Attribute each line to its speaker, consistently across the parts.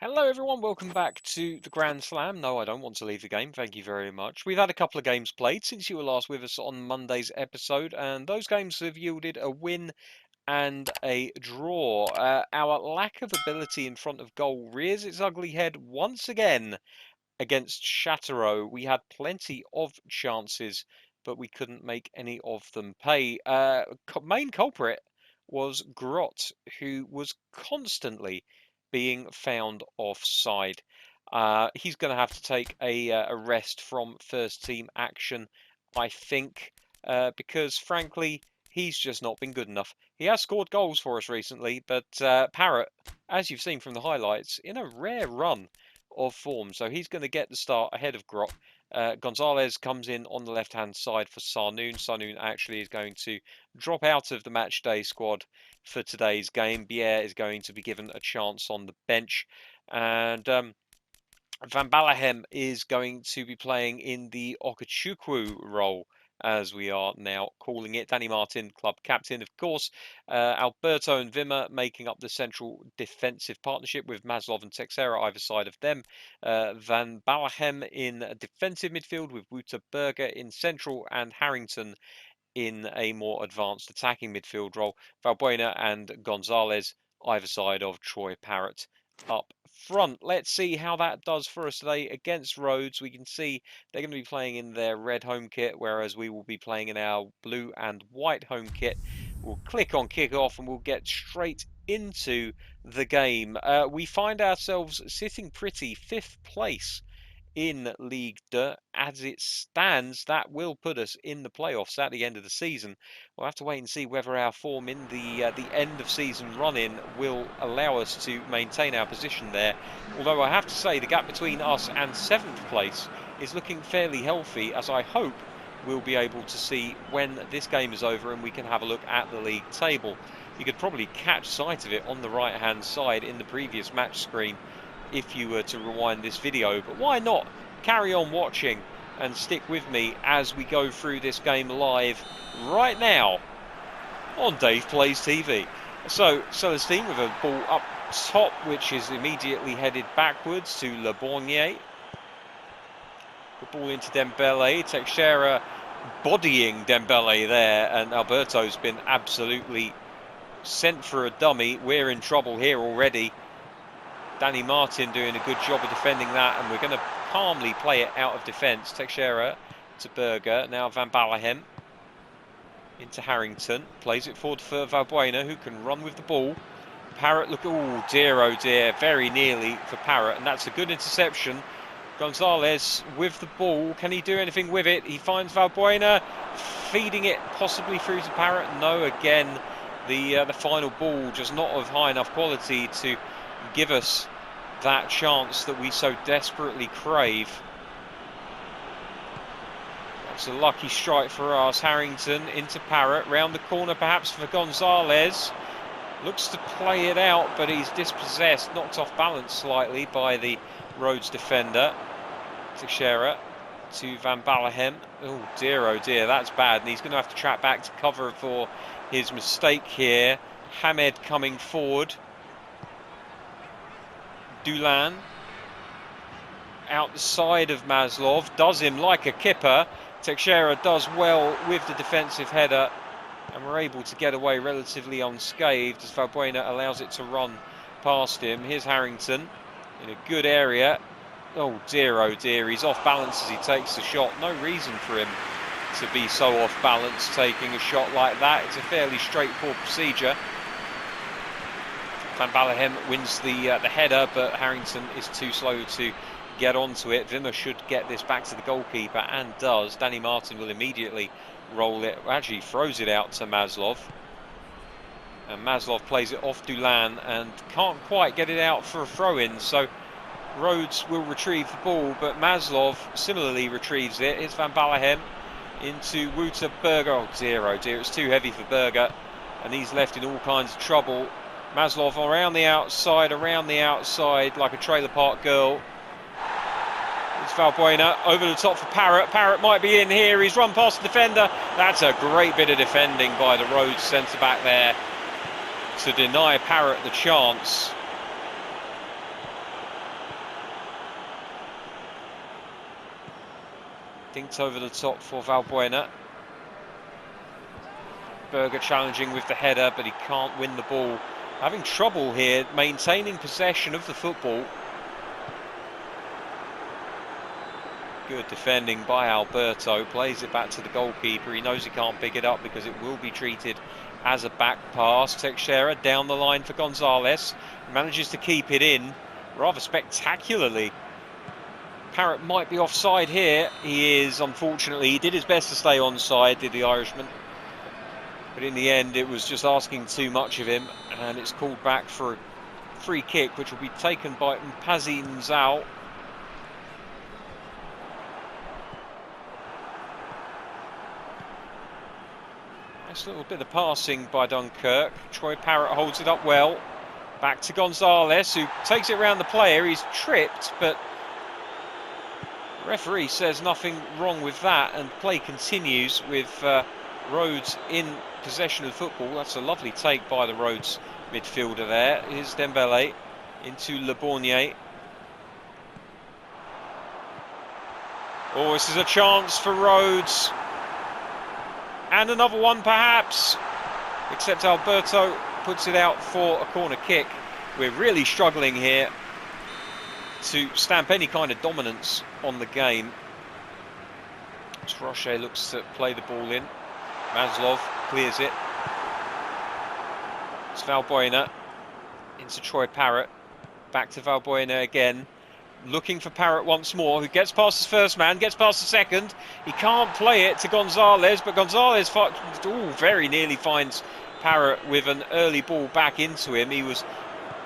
Speaker 1: Hello everyone, welcome back to the Grand Slam. No, I don't want to leave the game, thank you very much. We've had a couple of games played since you were last with us on Monday's episode, and those games have yielded a win and a draw. Our lack of ability in front of goal rears its ugly head once again against Châteauroux. We had plenty of chances, but we couldn't make any of them pay. Main culprit was Grot, who was constantly being found offside. He's going to have to take a rest from first team action, I think, because frankly, he's just not been good enough. He has scored goals for us recently, but Parrott, as you've seen from the highlights, in a rare run of form. So he's going to get the start ahead of Grot. Gonzalez comes in on the left-hand side for Sarnoon. Sarnoon actually is going to drop out of the match day squad for today's game. Bier is going to be given a chance on the bench. And Van Balahem is going to be playing in the Okachukwu role, as we are now calling it. Danny Martin, club captain, of course. Alberto and Wimmer making up the central defensive partnership with Maslov and Texera either side of them. Van Balahem in defensive midfield with Wouter Berger in central, and Harrington in a more advanced attacking midfield role. Valbuena and Gonzalez either side of Troy Parrott up front. Let's see how that does for us today against Rodez. We can see they're going to be playing in their red home kit, whereas we will be playing in our blue and white home kit. We'll click on kick off and we'll get straight into the game. We find ourselves sitting pretty 5th place in Ligue 2. As it stands, that will put us in the playoffs at the end of the season. We'll have to wait and see whether our form in the end of season run-in will allow us to maintain our position there. Although I have to say the gap between us and 7th place is looking fairly healthy, as I hope we'll be able to see when this game is over and we can have a look at the league table. You could probably catch sight of it on the right hand side in the previous match screen if you were to rewind this video, but why not carry on watching and stick with me as we go through this game live right now on Dave Plays TV. So Celestine with a ball up top, which is immediately headed backwards to Le Bornier. The ball into Dembele. Teixeira bodying Dembele there, and Alberto's been absolutely sent for a dummy. We're in trouble here already. Danny Martin doing a good job of defending that, and we're going to calmly play it out of defence. Teixeira to Berger, now Van Ballahem into Harrington, plays it forward for Valbuena, who can run with the ball. Parrott, look, oh dear, very nearly for Parrott, and that's a good interception. Gonzalez with the ball, can he do anything with it? He finds Valbuena, feeding it possibly through to Parrott. No, again, the final ball just not of high enough quality to give us that chance that we so desperately crave. That's a lucky strike for us. Harrington into Parrott, round the corner perhaps for Gonzalez. Looks to play it out, but he's dispossessed, knocked off balance slightly by the Rodez defender. Teixeira to Van Ballahem. Oh dear, that's bad. And he's going to have to track back to cover for his mistake here. Hamed coming forward. Dulan out the side of Maslov, does him like a kipper. Teixeira does well with the defensive header, and we're able to get away relatively unscathed as Valbuena allows it to run past him. Here's Harrington in a good area. Oh dear, he's off balance as he takes the shot. No reason for him to be so off balance taking a shot like that. It's a fairly straightforward procedure. Van Ballahem wins the header, but Harrington is too slow to get onto it. Wimmer should get this back to the goalkeeper, and does. Danny Martin will immediately roll it, actually throws it out to Maslov. And Maslov plays it off Dulan and can't quite get it out for a throw-in, so Rodez will retrieve the ball, but Maslov similarly retrieves it. Here's Van Ballahem into Wouter Berger. Oh dear, it's too heavy for Berger, and he's left in all kinds of trouble. Maslov around the outside, like a trailer park girl. It's Valbuena over the top for Parrott. Parrott might be in here. He's run past the defender. That's a great bit of defending by the Rodez centre-back there to deny Parrott the chance. Dinked over the top for Valbuena. Berger challenging with the header, but he can't win the ball. Having trouble here maintaining possession of the football. Good defending by Alberto. Plays it back to the goalkeeper. He knows he can't pick it up because it will be treated as a back pass. Teixeira down the line for Gonzalez. Manages to keep it in rather spectacularly. Parrott might be offside here. He is, unfortunately. He did his best to stay onside, did the Irishman. But in the end, it was just asking too much of him, and it's called back for a free kick, which will be taken by Mpazi Nzao. Nice little bit of passing by Dunkirk. Troy Parrott holds it up well. Back to Gonzalez, who takes it around the player. He's tripped, but the referee says nothing wrong with that, and play continues with Rodez in possession of the football. That's a lovely take by the Rodez midfielder there. Here's Dembele into Le Bornier. Oh, this is a chance for Rodez. And another one perhaps. Except Alberto puts it out for a corner kick. We're really struggling here to stamp any kind of dominance on the game. Trochet looks to play the ball in. Maslov clears it. It's Valbuena into Troy Parrott. Back to Valbuena again. looking for Parrott once more, who gets past his first man, gets past the second. He can't play it to Gonzalez, but Gonzalez very nearly finds Parrott with an early ball back into him. He was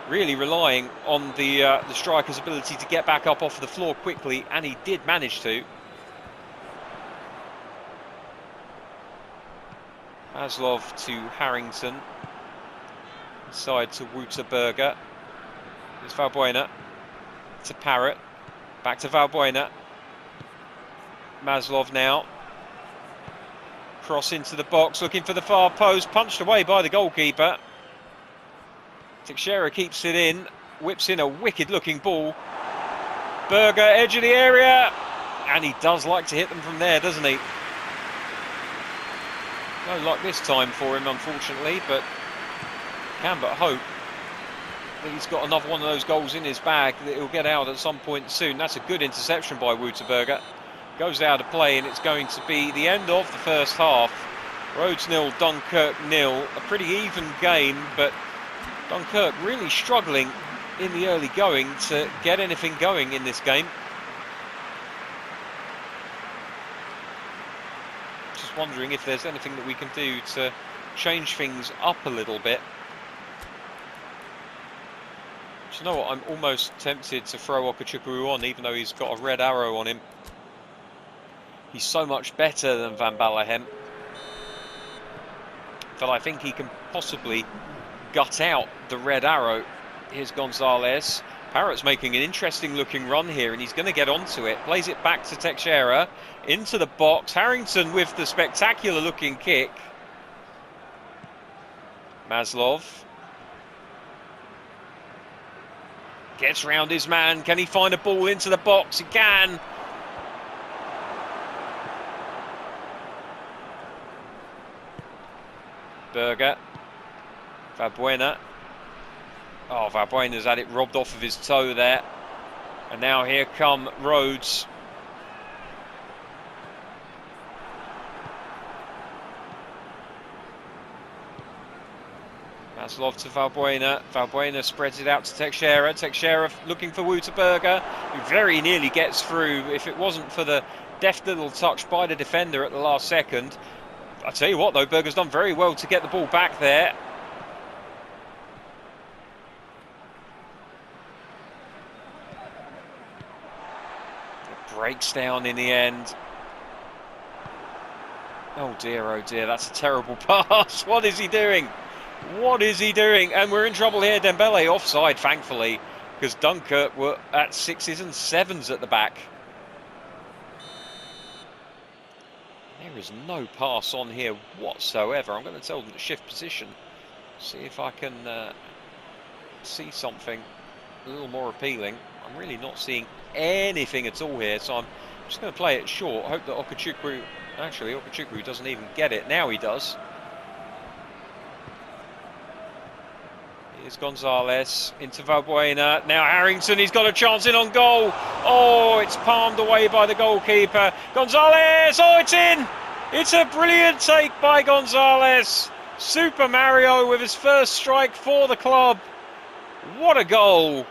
Speaker 1: really relying on the striker's ability to get back up off the floor quickly, and he did manage to. Maslov to Harrington. Inside to Wouterberger. There's Valbuena to Parrott. Back to Valbuena. Maslov now. Cross into the box, looking for the far post. Punched away by the goalkeeper. Teixeira keeps it in. Whips in a wicked-looking ball. Berger, edge of the area. And he does like to hit them from there, doesn't he? No luck this time for him, unfortunately, but can but hope that he's got another one of those goals in his bag that he'll get out at some point soon. That's a good interception by Wouterberger. Goes out of play, and it's going to be the end of the first half. Rodez 0, Dunkirk 0. A pretty even game, but Dunkirk really struggling in the early going to get anything going in this game. Just wondering if there's anything that we can do to change things up a little bit. Do you know what? I'm almost tempted to throw Okachukwu on, even though he's got a red arrow on him. He's so much better than Van Balahem. But I think he can possibly gut out the red arrow. Here's Gonzalez. Parrott's making an interesting looking run here, and he's going to get onto it. Plays it back to Teixeira. Into the box. Harrington with the spectacular looking kick. Maslov. Gets round his man. Can he find a ball into the box? He can. Berger. Valbuena. Oh, Valbuena's had it robbed off of his toe there. And now here come Rodez. Maslov to Valbuena. Valbuena spreads it out to Teixeira. Teixeira looking for Wouterberger, who very nearly gets through if it wasn't for the deft little touch by the defender at the last second. I tell you what though, Berger's done very well to get the ball back there. It breaks down in the end. Oh dear, that's a terrible pass. What is he doing? What is he doing? And we're in trouble here. Dembele offside, thankfully, because Dunkirk were at 6s and 7s at the back. There is no pass on here whatsoever. I'm going to tell them to shift position. See if I can see something a little more appealing. I'm really not seeing anything at all here, so I'm just going to play it short. Hope that Okachukwu... Actually, Okachukwu doesn't even get it. Now he does. Here's Gonzalez into Valbuena. Now Harrington, he's got a chance in on goal. Oh, it's palmed away by the goalkeeper. Gonzalez, oh, it's in. It's a brilliant take by Gonzalez. Super Mario with his first strike for the club. What a goal.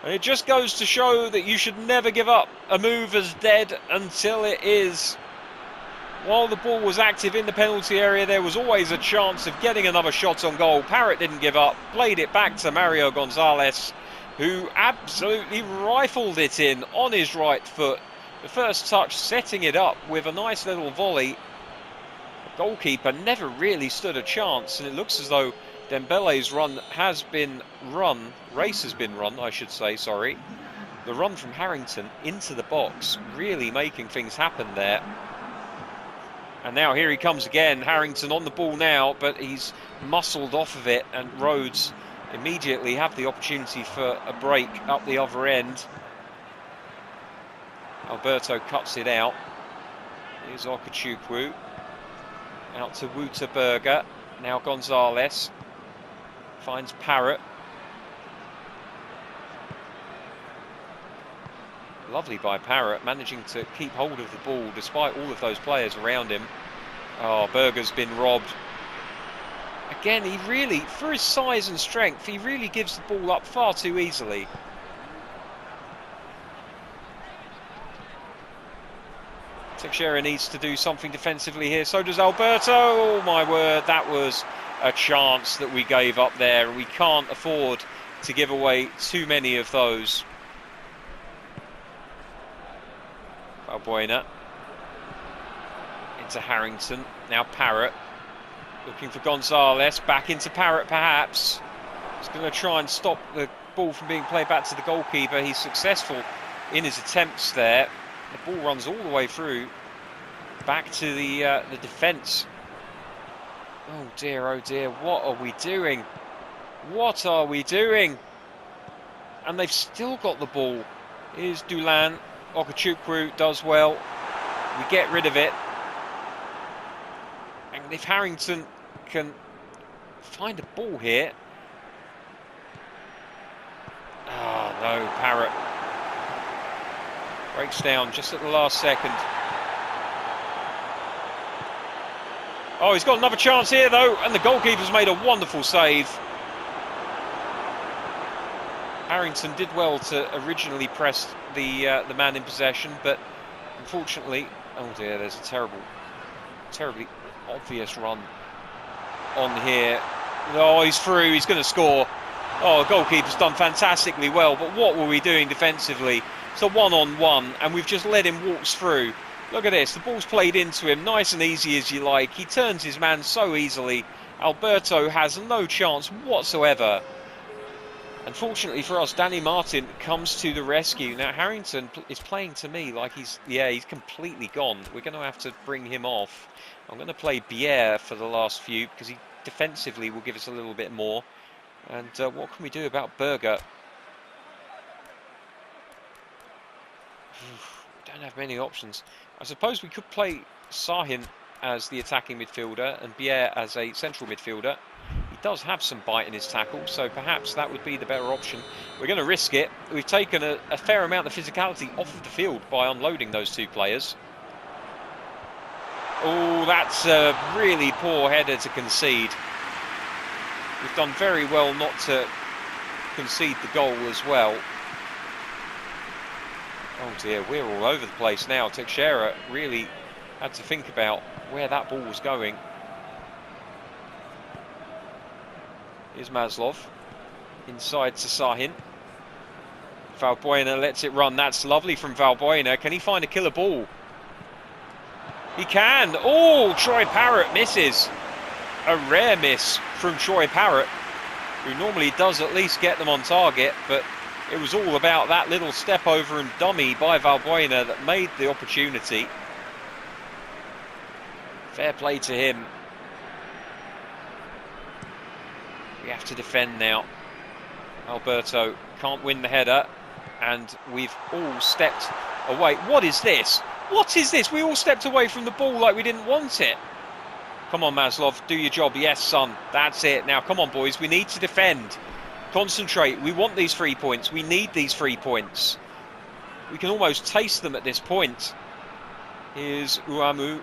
Speaker 1: And it just goes to show that you should never give up a move as dead until it is. While the ball was active in the penalty area, there was always a chance of getting another shot on goal. Parrott didn't give up, played it back to Mario Gonzalez, who absolutely rifled it in on his right foot. The first touch setting it up with a nice little volley. The goalkeeper never really stood a chance, and it looks as though Dembele's race has been run, I should say, sorry. The run from Harrington into the box, really making things happen there. And now here he comes again. Harrington on the ball now, but he's muscled off of it, and Rodez immediately have the opportunity for a break up the other end. Alberto cuts it out. Here's Okachukwu. Out to Wouterberger. Now Gonzalez. Finds Parrott. Lovely by Parrott, managing to keep hold of the ball despite all of those players around him. Oh, Berger's been robbed. Again, he really, for his size and strength, he really gives the ball up far too easily. Teixeira needs to do something defensively here. So does Alberto. Oh my word, that was a chance that we gave up there. We can't afford to give away too many of those. Valbuena into Harrington. Now Parrott looking for Gonzalez. Back into Parrott perhaps. He's going to try and stop the ball from being played back to the goalkeeper. He's successful in his attempts there. The ball runs all the way through back to the defence. Oh dear, what are we doing? What are we doing? And they've still got the ball. Here's Dulan. Okachukwu does well. We get rid of it. And if Harrington can find a ball here. Oh no, Parrott breaks down just at the last second. Oh, he's got another chance here though, and the goalkeeper's made a wonderful save. Harrington did well to originally press the man in possession, but unfortunately, oh dear, there's a terribly obvious run on here. Oh, he's through, he's going to score. Oh, the goalkeeper's done fantastically well, but what were we doing defensively? It's a one-on-one, and we've just let him waltz through. Look at this, the ball's played into him, nice and easy as you like. He turns his man so easily. Alberto has no chance whatsoever. Unfortunately for us, Danny Martin comes to the rescue. Now Harrington is playing to me like he's completely gone. We're going to have to bring him off. I'm going to play Bier for the last few because he defensively will give us a little bit more. And what can we do about Berger? We don't have many options. I suppose we could play Sahin as the attacking midfielder and Bier as a central midfielder. He does have some bite in his tackle, so perhaps that would be the better option. We're going to risk it. We've taken a fair amount of physicality off of the field by unloading those two players. Oh, that's a really poor header to concede. We've done very well not to concede the goal as well. Oh dear, we're all over the place now. Teixeira really had to think about where that ball was going. Here's Maslov. Inside to Sahin. Valbuena lets it run. That's lovely from Valbuena. Can he find a killer ball? He can. Oh, Troy Parrott misses. A rare miss from Troy Parrott, who normally does at least get them on target, but it was all about that little step over and dummy by Valbuena that made the opportunity. Fair play to him. We have to defend now. Alberto can't win the header, and we've all stepped away. What is this? What is this? We all stepped away from the ball like we didn't want it. Come on, Maslov, do your job. Yes, son, that's it. Now, come on, boys, we need to defend. Concentrate. We want these 3 points. We need these 3 points. We can almost taste them at this point. Here's Uamu.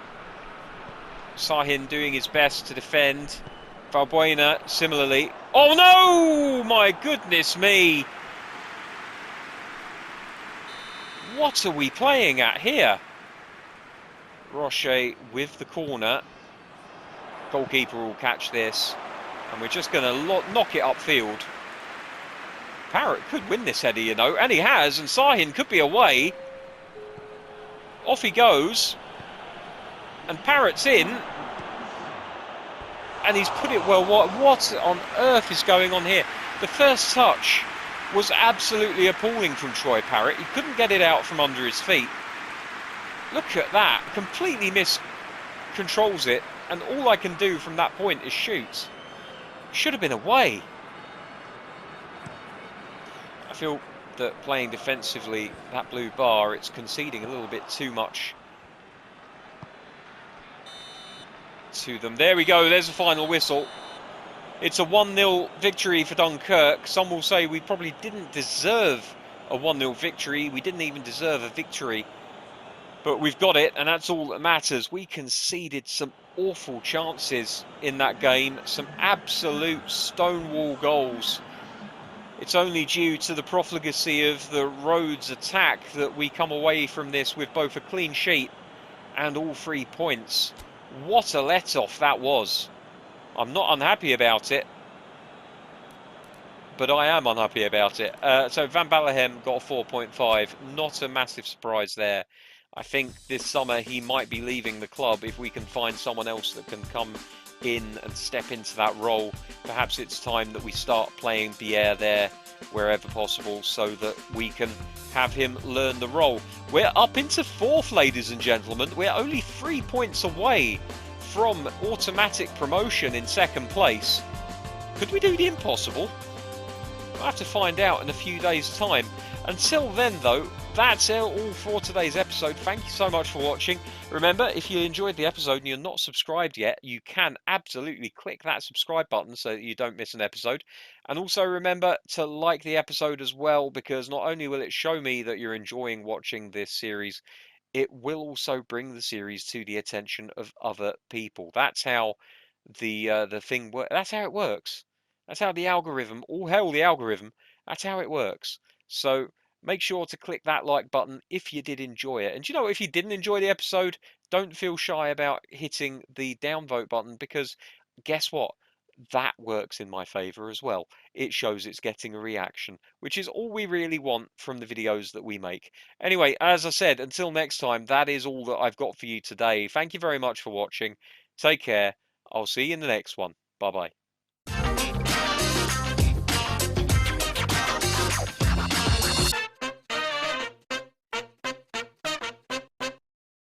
Speaker 1: Sahin doing his best to defend. Valbuena, similarly. Oh, no! My goodness me. What are we playing at here? Roche with the corner. Goalkeeper will catch this. And we're just going to knock it upfield. Parrott could win this header, you know, and he has, and Sahin could be away. Off he goes. And Parrott's in. And he's put it well. What on earth is going on here? The first touch was absolutely appalling from Troy Parrott. He couldn't get it out from under his feet. Look at that. Completely miscontrols it. And all I can do from that point is shoot. Should have been away. I feel that playing defensively, that blue bar, it's conceding a little bit too much to them. There we go, there's the final whistle. It's a 1-0 victory for Dunkirk. Some will say we probably didn't deserve a 1-0 victory. We didn't even deserve a victory. But we've got it, and that's all that matters. We conceded some awful chances in that game. Some absolute stonewall goals. It's only due to the profligacy of the Rodez attack that we come away from this with both a clean sheet and all 3 points. What a let-off that was. I'm not unhappy about it, but I am unhappy about it. So Van Balahem got a 4.5. Not a massive surprise there. I think this summer he might be leaving the club if we can find someone else that can come in and step into that role. Perhaps it's time that we start playing Bier there wherever possible so that we can have him learn the role. We're up into 4th, ladies and gentlemen. We're only 3 points away from automatic promotion in 2nd place. Could we do the impossible? We'll have to find out in a few days' time. Until then, though, that's all for today's episode. Thank you so much for watching. Remember, if you enjoyed the episode and you're not subscribed yet, you can absolutely click that subscribe button so that you don't miss an episode. And also remember to like the episode as well, because not only will it show me that you're enjoying watching this series, it will also bring the series to the attention of other people. That's how the thing works. That's how it works. That's how the algorithm, all hell the algorithm, that's how it works. So make sure to click that like button if you did enjoy it. And you know, if you didn't enjoy the episode, don't feel shy about hitting the downvote button, because guess what? That works in my favor as well. It shows it's getting a reaction, which is all we really want from the videos that we make. Anyway, as I said, until next time, that is all that I've got for you today. Thank you very much for watching. Take care. I'll see you in the next one. Bye bye.